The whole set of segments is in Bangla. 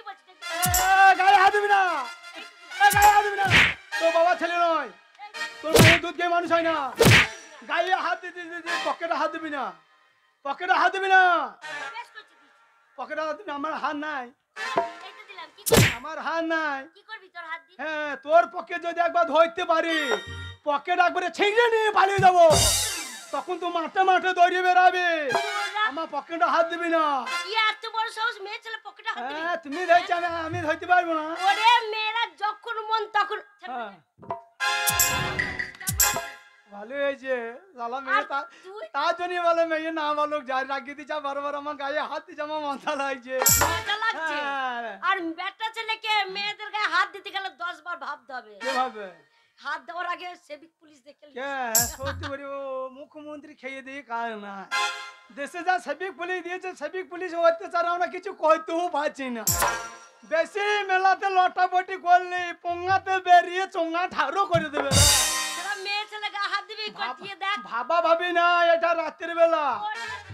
কি বলছিস গায়ে হাত দিবি না, গায়ে হাত দিবি না, তোর বাবা ছেলে নয়, তোর মেয়ে দুধ খেয়ে মানুষ হয় না। গায়ে হাত দিতে দিতে পকেটে হাত দিবি না, পকেটে হাত দিবি না, বেশ করছিস পকেটে হাত দিবি না। আমার হাত নাই, এই তো দিলাম কি করবি আমার হাত নাই। কি করবি তোর হাত দিয়ে হ্যাঁ, তোর পকেট যদি একবার ধরতে পারি, পকেট একবারে ছিঁড়ে নিয়ে পালিয়ে যাবো, তখন তো মাঠে মাঠে দৌড়িয়ে বেড়াবে। আমার পকেটে হাত দিবি না। কি এত বড় সাহস মেয়ে ছেলে পকেটে হাত দিবি হ্যাঁ, তুমি ধরছো না, আমি ধরতে পারবো না। ওরে মেয়েরা যখন মন তখন হ্যাঁ, ভালো হয়েছে সালা মেয়ে, তার জন্য বলে মেয়ে না বলো, যাই রাগিয়ে দিচ্ছে বারবার আমার গায়ে হাত দিচ্ছে, আমার মাথা লাগছে। মজা লাগছে হ্যাঁ, আর বেটা ছেলেকে মেয়েদের গায়ে হাত দিতে গেলে 10 বার ভাবতে হবে। কিভাবে হাত দেওয়ার আগে সিভিক পুলিশ দেখে কে সত্যি করি ও মুখ্যমন্ত্রী খেয়ে দিয়ে কাজ না, দেশে যা সিভিক পুলিশ দিয়েছে, সিভিক পুলিশ অত্যাচার আমরা কিছু করতেও পারছি না। বেশি মেলাতে লটাপটি করলে পোঙ্গাতে বেরিয়ে চোঙ্গা ঠাড়ো করে দেবে। তোরা মেয়ে ছেলে গায়ে হাত দিবি কটিয়ে দেখ ভাবা ভাবি না, এটা রাত্রির বেলা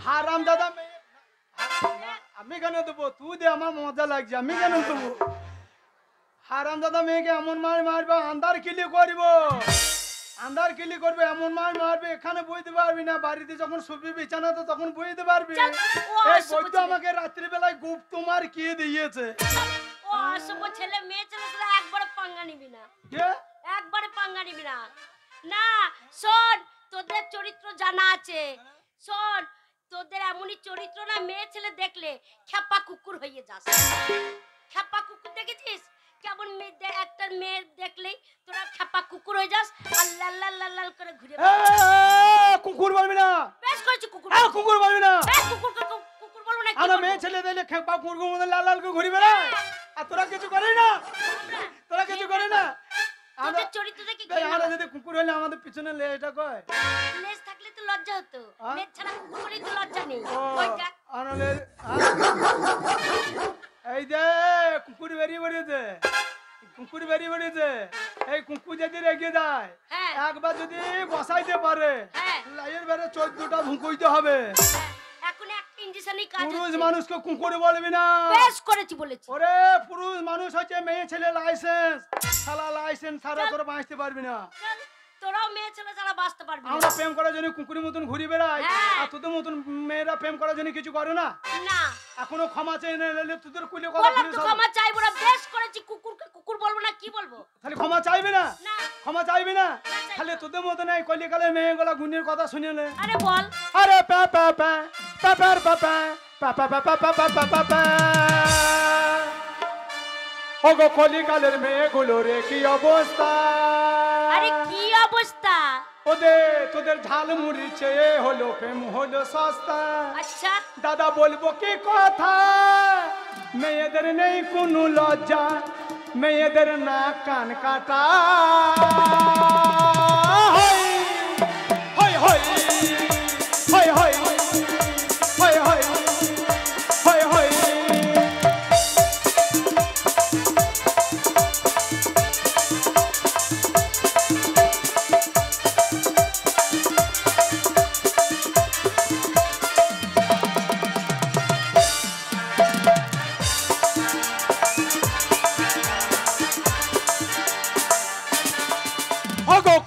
হারাম দাদা মেয়ে। আমি কেন দেবো, তুই দে, আমার মজা লাগছে, আমি কেন দেবো? হারাম দাদা মেয়েকে এমন মার মারবে, আন্ধার কিলি করব, আন্ধার কিলি করবে, এমন মার মারবে এখানে বইতে পারবি না, বাড়িতে যখন শুবি বিছানাতে তখন বইতে পারবি। এই বইতে আমাকে রাত্রি বেলায় গুপ তোমার কি দিয়েছে। ও অসভ্য ছেলে মেয়ে ছেলে তোরা একবারে পাঙ্গা নিবি না, কে একবারে পাঙ্গা নিবি না। না শোন, তোদের চরিত্র জানা আছে, শোন তোদের এমনই চরিত্র না, মেয়ে ছেলে দেখলে খেপা কুকুর হয়ে যাস। খেপা কুকুর দেখেছিস কেমন? মেয়ে একটা মেয়ে দেখলেই তোরা খেপা কুকুর হয়ে যাস আর লাল লাল লাল লাল করে ঘুরে কুকুর বলবি না। বেশ করেছি কুকুর কুকুর বলবি না। কুকুর কুকুর বলবো না, আমরা মেয়ে ছেলে দিলে খেপা কুকুর মধ্যে লাল লাল করে ঘুরি বেড়া, আর তোরা কিছু করিস না, তোরা কিছু করিস না। আমরা চরিত্র দেখে আমরা যদি কুকুর হলে আমাদের পিছনে লেজটা কয়, লেজ থাকলে তো লজ্জা হতো, লেজ ছাড়া কুকুর বলেই তো লজ্জা নেই। ওইটা এই যে কুকুর বেরিয়ে বেরিয়েছে, কুকুর বেরিয়ে বেরিয়েছে, এই কুকুর যদি রেগে যায়, একবার যদি বসাইতে পারে লাইয়ের বেড়ে 14টা ভুঁকুইতে হবে। এখন একটা ইঞ্জেকশনই কাজ। পুরুষ মানুষকে কুকুর বলবি না। বেশ করেছি বলেছি। ওরে পুরুষ মানুষ হচ্ছে মেয়ে ছেলে লাইসেন্স, শালা লাইসেন্স ছাড়া তোরা বাঁচতে পারবি না। তোরাও মেয়ে ছেলে ছাড়া বাঁচতে পারবি না। আমরা প্রেম করার জন্য কুকুরের মতন ঘুরে বেড়াই, আর তোদের মতন মেয়েরা প্রেম করার জন্য কিছু করে না। না এখনো ক্ষমা চাই না, তোদের কুলে কথা বললাম তো ক্ষমা চাইবো না। বেশ করেছি, কুকুরকে কুকুর বলবো না, কি বলবো? তাহলে ক্ষমা চাইবে না, না ক্ষমা চাইবে না। তাহলে তোদের মতন এই কলিকালের মেয়েগুলা গুণের কথা শুনিলে, আরে বল, আরে পা পা পা পা পা পা পা পা পা পা পা পা পা পা। ওগো কলিকালের মেয়েগুলো রে কি অবস্থা, আরে কি অবস্থা? তোদের ঝাল মুড়ি চেয়ে হলো প্রেম হলো সস্তা। আচ্ছা দাদা বলবো কি কথা, মেয়েদের নেই কোনো লজ্জা, মেয়েদের না কান কাটা। হয় হয় হয় হয় হয় হয় হয় হয়।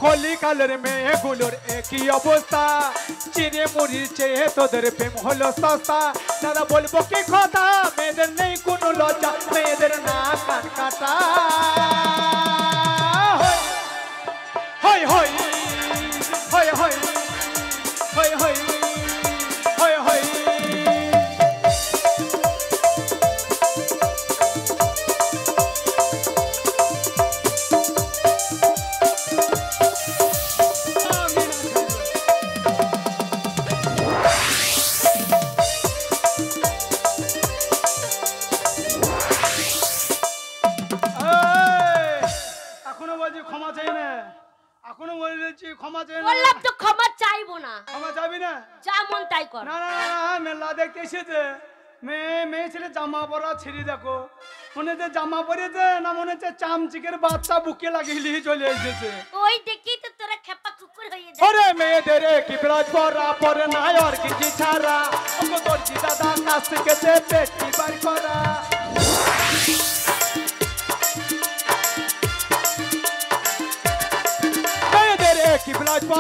কলিকালের মেয়েগুলোর একই অবস্থা, চিনে মুড়ির চেয়ে তোদের প্রেম হলো সস্তা। দাদা বলবো কি কথা, মেয়েদের নেই কোনো লজ্জা, মেয়েদের না কান কাটা। হয় হয় হয় হয় হয় হয় হয় হয়। ক্ষমা চাই না, বললাম তো ক্ষমা চাইবো না। ক্ষমা চাইবি না, যা মন তাই কর। না না না, মেলা দেখতে এসেছে, মেয়ে ছেলে জামা পরা ছিঁড়ি দেখো, মনে হচ্ছে জামা পরেছে না, মনে হচ্ছে চামচিকের বাচ্চা বুকে লাগিয়ে নিয়ে চলে এসেছে। ওই দেখি তো তোরা খেপা কুকুর হয়ে যায়। ওরে মেয়েদের কি ব্লাউজ পরা পরে না আর কিছু ছাড়া, ওগো তোর কি দাদা কাছ থেকে পেটি বার করা।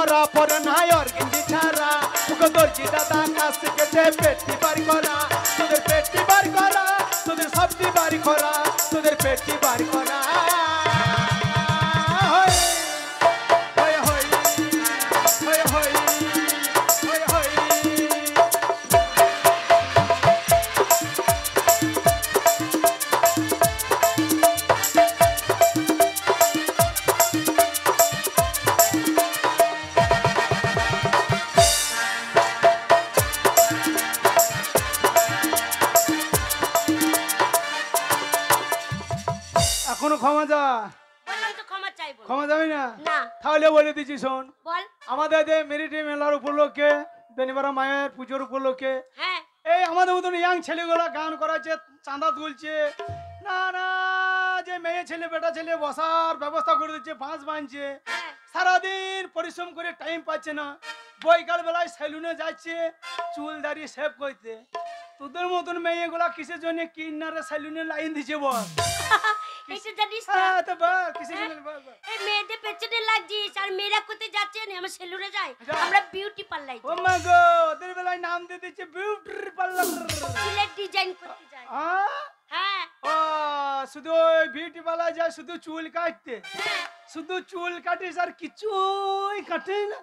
পরা পরে নাই অর্গেন্ডি ছাড়া তোকে দর্জি দাদা কাছ শিখেছে পেটি বার করা তোদের পেটি বার করা তোদের সবটি বার করা তোদের পেটি বার করা হই হই হই হই হই হই হই এখনো ক্ষমা যা বললাম তো ক্ষমা চাইবো না। ক্ষমা যাবি না না তাহলে বলে দিচ্ছি শোন বল। আমাদের যে মেরিটি মেলার উপলক্ষে বেনিবারা মায়ের পুজোর উপলক্ষে হ্যাঁ এই আমাদের মতন ইয়াং ছেলেগুলো গান করাচ্ছে চাঁদা তুলছে না না যে মেয়ে ছেলে বেটা ছেলে বসার ব্যবস্থা করে দিচ্ছে বাঁশ বাঁধছে হ্যাঁ সারাদিন পরিশ্রম করে টাইম পাচ্ছে না বৈকাল বেলায় সেলুনে যাচ্ছে চুল দাড়ি সেভ করতে তোদের মতন মেয়েগুলা কিসের জন্য কিনারে সেলুনে লাইন দিচ্ছে বল এইটা জানিস না হ্যাঁ তো বল কিসের জন্য বল বল। এই মেয়েদের পেছনে লাগছিস আর মেয়েরা কোথায় যাচ্ছে না আমরা সেলুনে যাই যা। আমরা বিউটি পার্লার ও মা গো ওদের বেলায় নাম দিয়ে দিচ্ছে বিউটি পার্লার চুলের ডিজাইন করতে যাই হ্যাঁ ও শুধু ওই বিউটি পার্লার যায় শুধু চুল কাটতে হ্যাঁ শুধু চুল কাটিস আর কিছুই কাটে না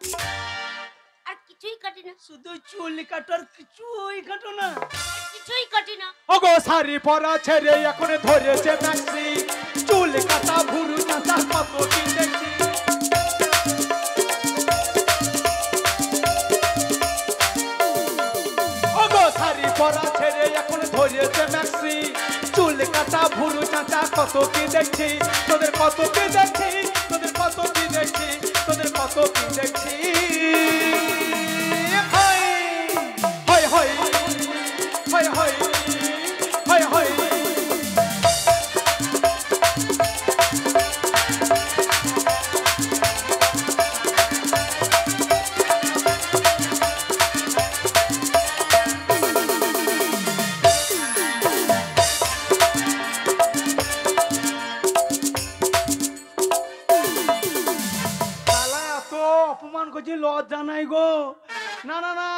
আর কিছুই কাটি না শুধু চুল কাটার কিছুই কাটো না কিছুই কাটি না ওগো শাড়ি পরা ছেড়ে এখন ধরেছে ম্যাক্সি চুল কাটা ভুরু চাঁচা কত কি দেখছি ওগো শাড়ি পরা ছেড়ে এখন ধরেছে ম্যাক্সি চুল কাটা ভুরু চাঁচা কত কি দেখছি তোদের কত কি দেখছি তোদের কত কি দেখছি তোদের কত কি দেখছি হয় হয় হয় হয় হয় হয় অপমান করছি লজ্জা নাই গো না না না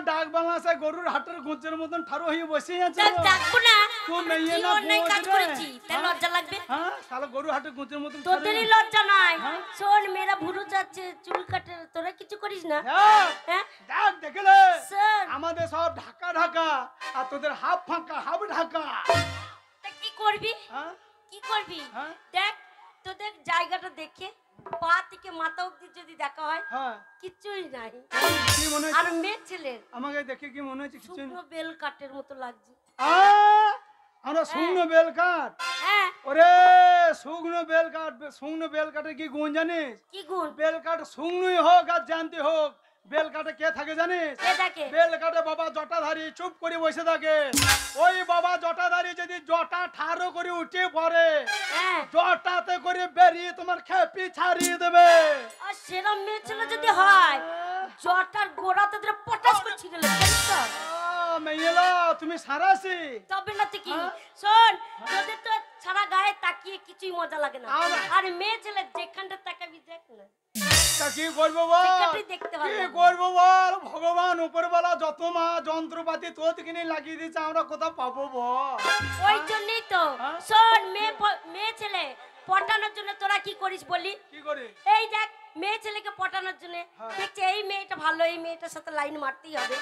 ডাক বাংলাদেশে গরুর হাটের গোঁচের মতন ঠাড়ো হয়ে বসে আছে তাই ডাকবো না তো আমরা মেয়ে কি না অন্যায় কাজ বোঝ রে। করেছি তাই হ্যাঁ? লজ্জা লাগবে হ্যাঁ শালা গরু হাটের গোঁচের মতন তোদেরই লজ্জা নাই হ্যাঁ? শোন মেয়েরা ভুরু যাচ্ছে চুল কাটে তোরা কিছু করিস না হ্যাঁ হ্যাঁ দেখ দেখলে স্যার আমাদের সব ঢাকা ঢাকা আর তোদের হাফ ফাঁকা হাফ ঢাকা তা কি করবি হ্যাঁ কি করবি হ্যাঁ দেখ তোদের জায়গাটা দেখে পা থেকে মাথা অব্দি যদি দেখা হয় হ্যাঁ কিছুই নাই কি মনে আর হচ্ছে মেয়ে ছেলের আমাকে দেখে কি মনে হচ্ছে কিছু শুকনো বেল কাঠের মতো লাগছে আমরা শুকনো বেল কাঠ হ্যাঁ ওরে শুকনো বেল কাঠ শুকনো বেল কাঠে কি গুণ জানিস কি গুণ বেল কাঠ শুকনোই হোক আর জানতে হোক বেল কাঠে কে থাকে জানিস কে দেখে বেল কাঠে বাবা জটাধারী চুপ করে বসে থাকে ওই বাবা জটাধারী যদি জটা ঠাড়ো করে উঠে পড়ে হ্যাঁ জটাতে করে বেরিয়ে তোমার খেপি ছাড়িয়ে দেবে আর সেরম মেয়ে ছেলে যদি হয় জটার গোড়াতে ধরে পটাশ করে ছিঁড়ে লাগবে তো মেয়েলা তুমি সারাসি তবে না তো কি হ্যাঁ? শোন তোদের তো সারা গায়ে তাকিয়ে কিছুই মজা লাগে না আমার- আর মেয়ে ছেলে যেখানটা তাকাবি দেখ না তা কি করবো বল সেখানটাই দেখতে ভালো কি লাগে। করবো বল ভগবান উপরবেলা যত মা যন্ত্রপাতি তোর কিনে লাগিয়ে দিচ্ছে আমরা কোথাও পাবো বল ওই জন্যই তো হ্যাঁ? শোন মেয়ে ছেলে পটানোর জন্য তোরা কি করিস বলি কি করে এই দেখ মেয়ে ছেলেকে পটানোর জন্য হ্যাঁ। দেখছে এই মেয়েটা ভালো এই মেয়েটার সাথে লাইন মারতেই হবে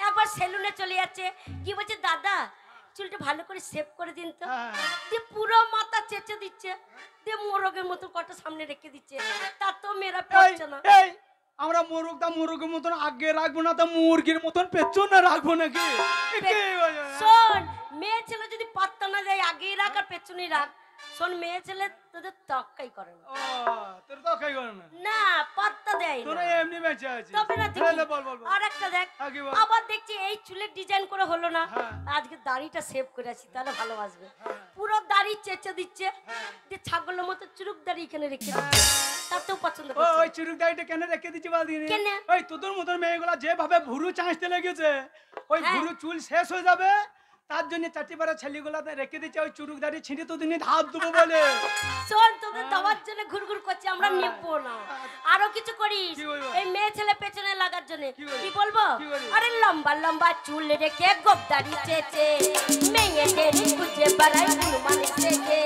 একবার সেলুনে চলে যাচ্ছে কি বলছে দাদা চুলটা ভালো করে সেভ করে দিন তো হ্যাঁ। দিয়ে পুরো মাথা চেঁচে দিচ্ছে দিয়ে মোরগের মতো কটা সামনে রেখে দিচ্ছে তা তো মেয়েরা এই পড়ছে না এই আমরা মুরগির মতন আগে রাখবো না তো মুরগির মতন পেছনে রাখবো নাকি কি বলে? শোন মেয়ে ছেলে যদি পাত্তা না দেয় আগেই রাখ আর পেছনেই রাখ শোন মেয়ে ছেলে তোদের তক্কাই করে না ও তোর তো খাই করে না না পাত্তা দেয় তোরা না এমনি বেঁচে আছিস তবে না হ্যাঁ, দেখি বল বল বল। আর একটা দেখ হ্যাঁ, কি বল? আবার দেখছি এই চুলের ডিজাইন করে হলো না হ্যাঁ। আজকে দাড়িটা সেভ করে আছি তাহলে ভালো আসবে হ্যাঁ। পুরো দাড়ি চেঁচে দিচ্ছে হ্যাঁ। যে ছাগলের মতো চুরুক দাড়ি এখানে রেখে দিচ্ছে তাতেও পছন্দ ও, করছে ওই চুরুক দাড়িটা কেন রেখে দিচ্ছি বল দিনে কেন? ওই তোদের মতন মেয়েগুলা যেভাবে ভুরু চাঁচতে লেগেছে ওই হ্যাঁ। ভুরু চুল শেষ হয়ে যাবে তার জন্য চারটিপাড়া ছেলেগুলাতে রেখে দিচ্ছে ওই চুরুক দাঁড়িয়ে ছিঁড়ে তো দিনে ধাপ দেবো বলে। শোন তোদের দেওয়ার জন্য ঘুরঘুর করছি আমরা নেবো না। আরো কিছু করিস কি বলবো? এই মেয়ে ছেলে পেছনে লাগার জন্য। কি বলবো? কি বলবো? কি বলবো? আরে লম্বা লম্বা চুল রেখে গোবদারি চেচে মেয়েদের খুঁজে বেড়াই হনুমান সেজে।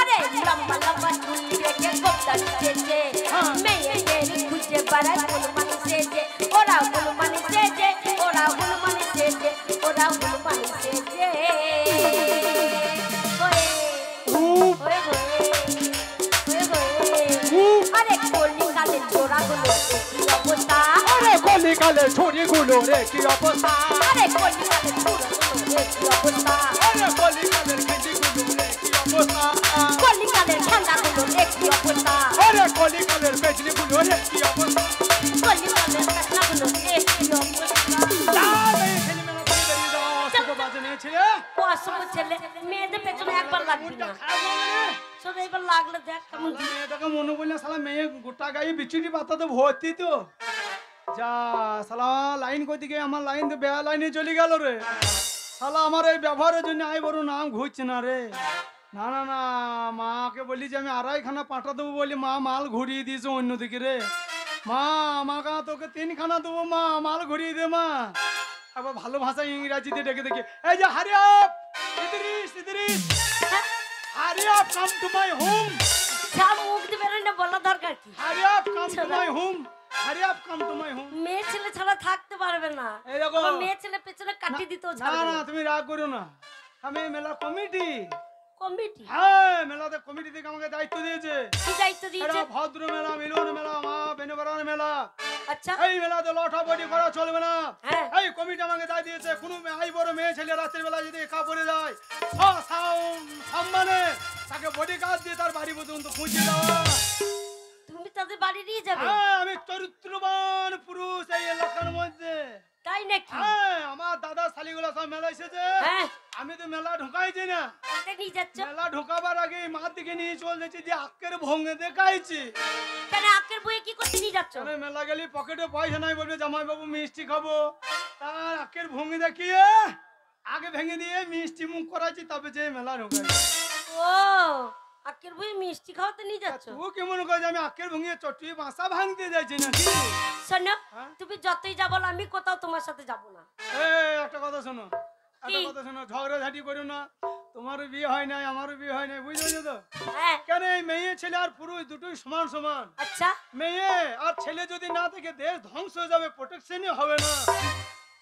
আরে লম্বা লম্বা চুল রেখে গোবদারি চেচে মেয়েদের খুঁজে বেড়াই হনুমান সেজে। ওরা হনুমান সেজে, ওরা হনুমান সেজে, ওরা হনুমান সেজে। আরে কলিকালে চোরাগুলো কি অবস্থা, আরে কলিকালে ছড়িগুলো রে কি অবস্থা, আরে কলিকালে চোরাগুলো কি অবস্থা, আরে কলিকালের খেজিগুলো রে কি অবস্থা, কলিকালের ঠান্ডাগুলো কি অবস্থা, আরে কলিকালের বেজলিগুলো রে কি অবস্থা। কলিকালের কাঁচনাগুলো কি অবস্থা। অসুখ ছেলে মেয়েদের পেছনে একবার লাগবে না, শোনো এবার লাগলে দেখ কেমন দিই। মেয়েটাকে মনে বললে শালা মেয়ে গোটা গায়ে বিচুটি পাতাতে ভর্তি তো। যা শালা লাইন কই দিকে আমার লাইন তো বেয়া লাইনে চলে গেল রে। শালা আমার এই ব্যবহারের জন্য আই বড় নাম ঘুরছে না রে। না না না, মাকে বলি যে আমি আড়াইখানা পাঠা দেবো বলি মা মাল ঘুরিয়ে দিয়েছে অন্যদিকে রে। মা আমাকে তোকে 3খানা দেবো মা, মাল ঘুরিয়ে দে মা। আবার ভালো ভাষায় ইংরাজিতে ডেকে দেখি এই যে hurry up Idris Idris, hurry up come to my home, যা মুখ দিবে না বলা দরকার কি। Hurry up come to my home, hurry up come to my home. মেয়ে ছেলে ছাড়া থাকতে পারবে না, এই দেখো আবার মেয়ে ছেলে পেছনে কাটিয়ে দিতেও না ছাড়বে না না। তুমি রাগ করো না, আমি মেলা কমিটি, কমিটি হ্যাঁ মেলাতে কমিটি থেকে আমাকে দায়িত্ব দিয়েছে। কি দায়িত্ব দিয়েছে? এটা ভদ্র মেলা, মিলন মেলা, মা বেনবরান মেলা। আচ্ছা এই মেলাতে লটাপটি করা চলবে না। হ্যাঁ এই কমিটি আমাকে দায় দিয়েছে কোনো আই বড় মেয়ে ছেলে রাত্রির বেলা যদি একা পড়ে যায় সম্মানে তাকে বডি গার্ড দিয়ে তার বাড়ি পর্যন্ত পৌঁছে দেওয়া। তুমি তাদের বাড়ি নিয়ে যাবে? হ্যাঁ আমি চরিত্রবান পুরুষ এই এলাকার মধ্যে। তাই নাকি? হ্যাঁ আমার দাদা শালিগুলা সব মেলা এসেছে, হ্যাঁ আমি তো মেলা ঢুকাইছি না। কোথায় নিয়ে যাচ্ছ? মেলা ঢুকাবার আগে মার দিকে নিয়ে চল যাচ্ছি যে আক্কের ভঙ্গে দেখাইছি। কেন আকের বইয়ে কি করতে নিয়ে যাচ্ছ? কেন মেলা গেলি পকেটে পয়সা নাই বলবে জামাই বাবু মিষ্টি খাবো, তার আক্কের ভঙ্গি দেখিয়ে আগে ভেঙে দিয়ে মিষ্টি মুখ করাইছি তবে যে মেলা ঢুকাইছি। ও আকের বইয়ে মিষ্টি খাওয়াতে নিয়ে যাচ্ছ? তুই কেমন করে আমি আক্কের ভঙ্গি চটি বাসা ভাঙতে যাইছি নাকি? শোনো হ্যাঁ? তুমি যতই যা বলো আমি কোথাও তোমার সাথে যাব না। এই একটা কথা শোনো, একটা কি? কথা শোনো, ঝগড়া ঝাঁটি করো না। তোমারও বিয়ে হয় নাই আমারও বিয়ে হয় নাই, বুঝতে তো? হ্যাঁ কেন এই মেয়ে ছেলে আর পুরুষ দুটোই সমান সমান। আচ্ছা মেয়ে আর ছেলে যদি না থেকে দেশ ধ্বংস হয়ে যাবে, প্রোটেকশনই হবে না।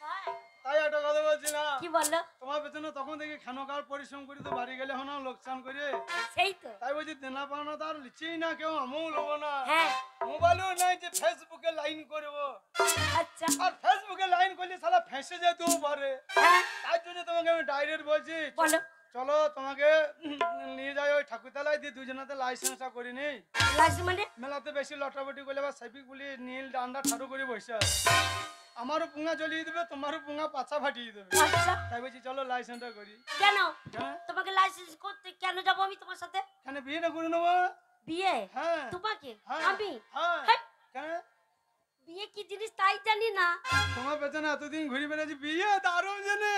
তাই? তাই একটা কথা বলছি না, কি বললো? তোমার পেছনে তখন থেকে খানোকার পরিশ্রম করি তো বাড়ি গেলে হনা লোকসান করে। সেই তো তাই বলছি দেনা পাওনা তো আর লিচেই না কেউ, আমিও লোবো না। হ্যাঁ মোবাইলও নাই যে ফেসবুকে লাইন করবো, আচ্ছা আর ফেসবুকে লাইন করলে সালা ফেঁসে যেতেও পারে। হ্যাঁ তার জন্য তোমাকে আমি ডাইরেক্ট বলছি বলো চলো তোমাকে নিয়ে যাই ওই ঠাকুরতলায় দিয়ে দুজনাতে লাইসেন্সটা করে নেই। লাস্ট মানে মেলাতে বেশি লটাবটি করলে বা সেপিক বলি নীল ডান্ডা ঠাড়ু করে বসে আছে। আমারও পুঙা জ্বলিয়ে দেবে, তোমারও পুঙা পাছা ফাটিয়ে দেবে। আচ্ছা তাই বলছি চলো লাইসেন্সটা করি। কেন হ্যাঁ তোমাকে লাইসেন্স করতে কেন যাবো আমি তোমার সাথে? কেন বিয়েটা করে নেবো? বিয়ে? হ্যাঁ তোমাকে? হ্যাঁ, আমি? হ্যাঁ হেই, কেন বিয়ে কি জিনিস তাই জানি না। তোমার পেছনে এতদিন ঘুরে বেড়াচ্ছি বিয়ে দারুণ জানে।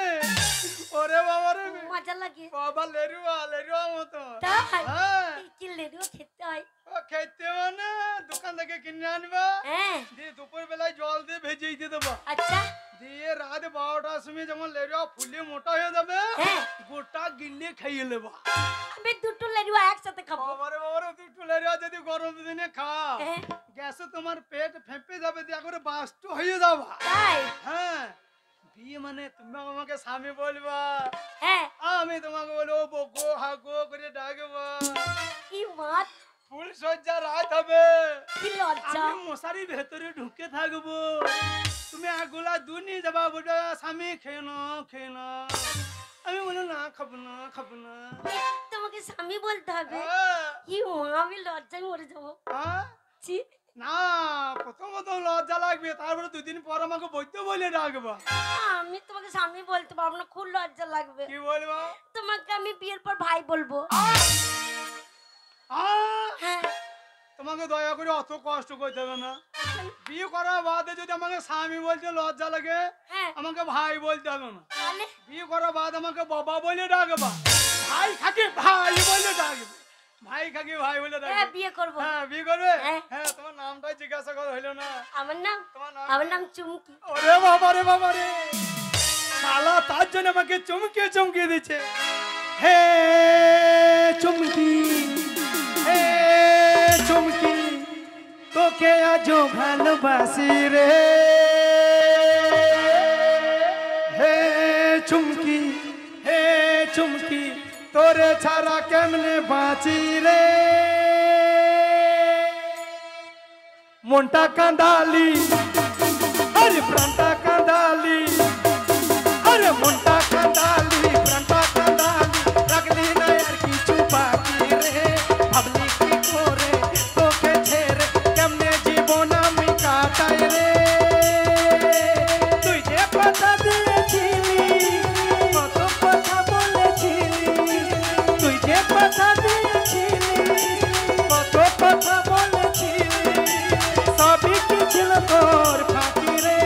ওরে বাবা রে মজা লাগে বাবা, লেরুয়া লেরুয়া মতো। তাই? হ্যাঁ কি লেডুও খেতে হয়? ও খেতে মানে দোকান থেকে কিনে আনবা, হ্যাঁ দিয়ে দুপুর বেলায় জল দিয়ে ভেজে দিয়ে দেবো, আচ্ছা দিয়ে রাত 12টার সময় যেমন লেরুয়া ফুলে মোটা হয়ে যাবে হ্যাঁ গোটা গিলে খাইয়ে নেবা। আমি দুটো লেডুয়া একসাথে খাবো। বাবারে বাবারে দুটো লেরুয়া যদি গরম দিনে খাও হ্যাঁ গ্যাসে তোমার পেট ফেঁপে যাবে, দিয়ে করে বাস্ট হয়ে যাবা। তাই? হ্যাঁ বিয়ে মানে তুমি আমাকে স্বামী বলবা, হ্যাঁ আমি তোমাকে বলবো বগো হাগো করে ডাকবো। কি মাত ফুল সজ্জা রাত হবে, কি লজ্জা। আমি মশারির ভেতরে ঢুকে থাকবো, তুমি আগুলা দুধ নিয়ে যাবা, বলবে স্বামী খেয়ে নাও খেয়ে নাও। আমি বলি না খাবো না খাবো না। তোমাকে স্বামী বলতে হবে? হ্যাঁ, কি মা, আমি লজ্জায় মরে যাবো। হ্যাঁ? ছি, না প্রথমত লজ্জা লাগবে, তারপরে 2 দিন পর আমাকে বৈদ্য বলে ডাকবা। আমি তোমাকে স্বামী বলতে পারবো না, খুব লজ্জা লাগবে। কি বলবা? তোমাকে আমি বিয়ের পর ভাই বলবো। আহ! হ্যাঁ তোমাকে দয়া করে অত কষ্ট করতে হবে না। বিয়ে করার বাদে যদি আমাকে স্বামী বলতে লজ্জা লাগে, হ্যাঁ আমাকে ভাই বলতে হবে না। তাহলে বিয়ে করার বাদ আমাকে বাবা বলে ডাকবা, ভাই খাকে ভাই বলে ডাকবে, ভাই খাকে ভাই বলে হ্যাঁ ডাকবে। বিয়ে করবো। হ্যাঁ বিয়ে করবে। হ্যাঁ। হ্যাঁ তোমার নামটাই জিজ্ঞাসা করা হইলো না। আমার নাম তোমার নাম? আমার নাম চুমকি। ওরে বাবা রে বাবা রে, শালা তার জন্য আমাকে চমকে চমকে দিচ্ছে। হে চুমকি, হে চুমকি, তোকে আজও ভালোবাসি রে। হে চুমকি, হে চুমকি, তোরে ছাড়া কেমনে বাঁচি রে। মনটা কাঁদালি, আরে প্রাণটা কাঁদালি, আরে মনটা কাঁদালি, প্রাণটা কাঁদালি, রাখলি না আর কিছু বাকি রে। ভাবলি কি করে তোকে ছেড়ে কেমনে জীবন আমি কাটাই রে। তুই যে কথা দিয়েছিলি, কত কথা বলেছিলি, তুই যে কথা দিয়েছিলি, কত কথা বলেছিলি, সবই কি ছিল তোর ফাঁকি রে।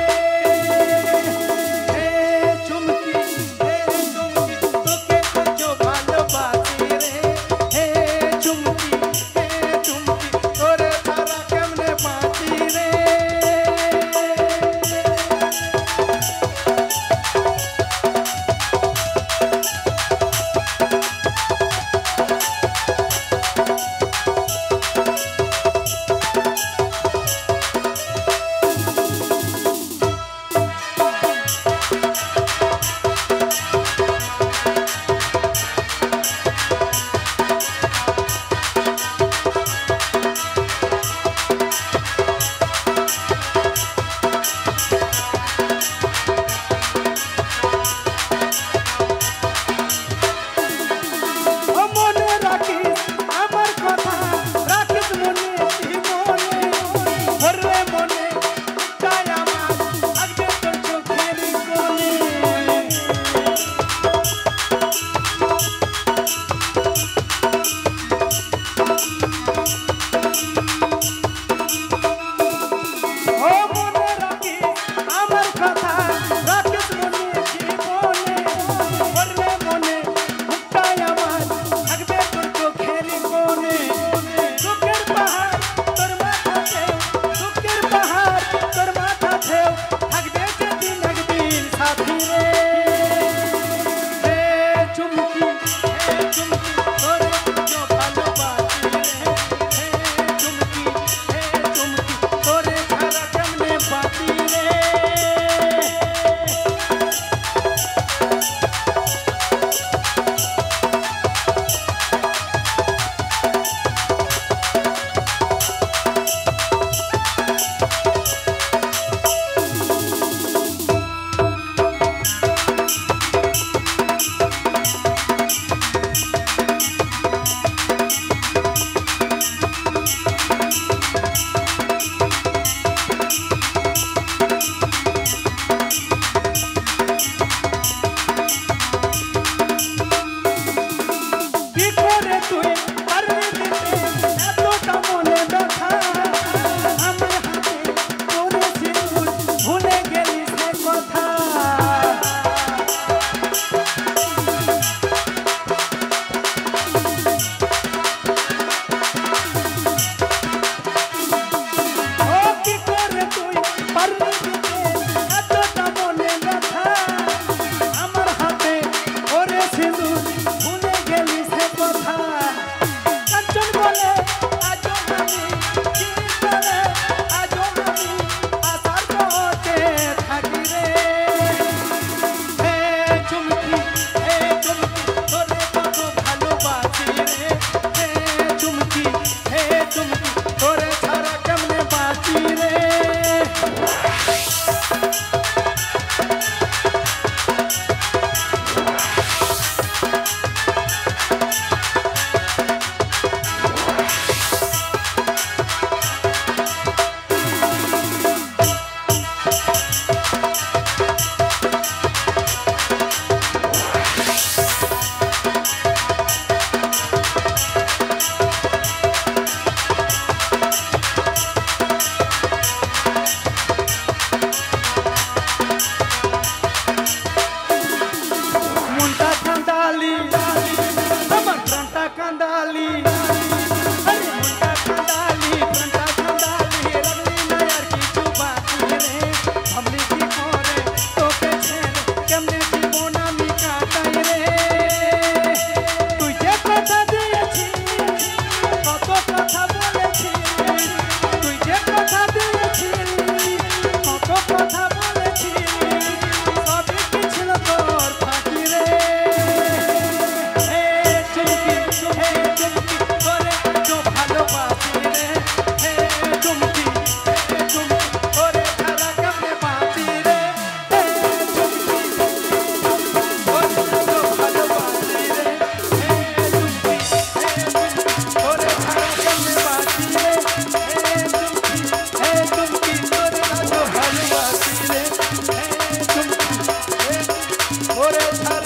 করে ছাড়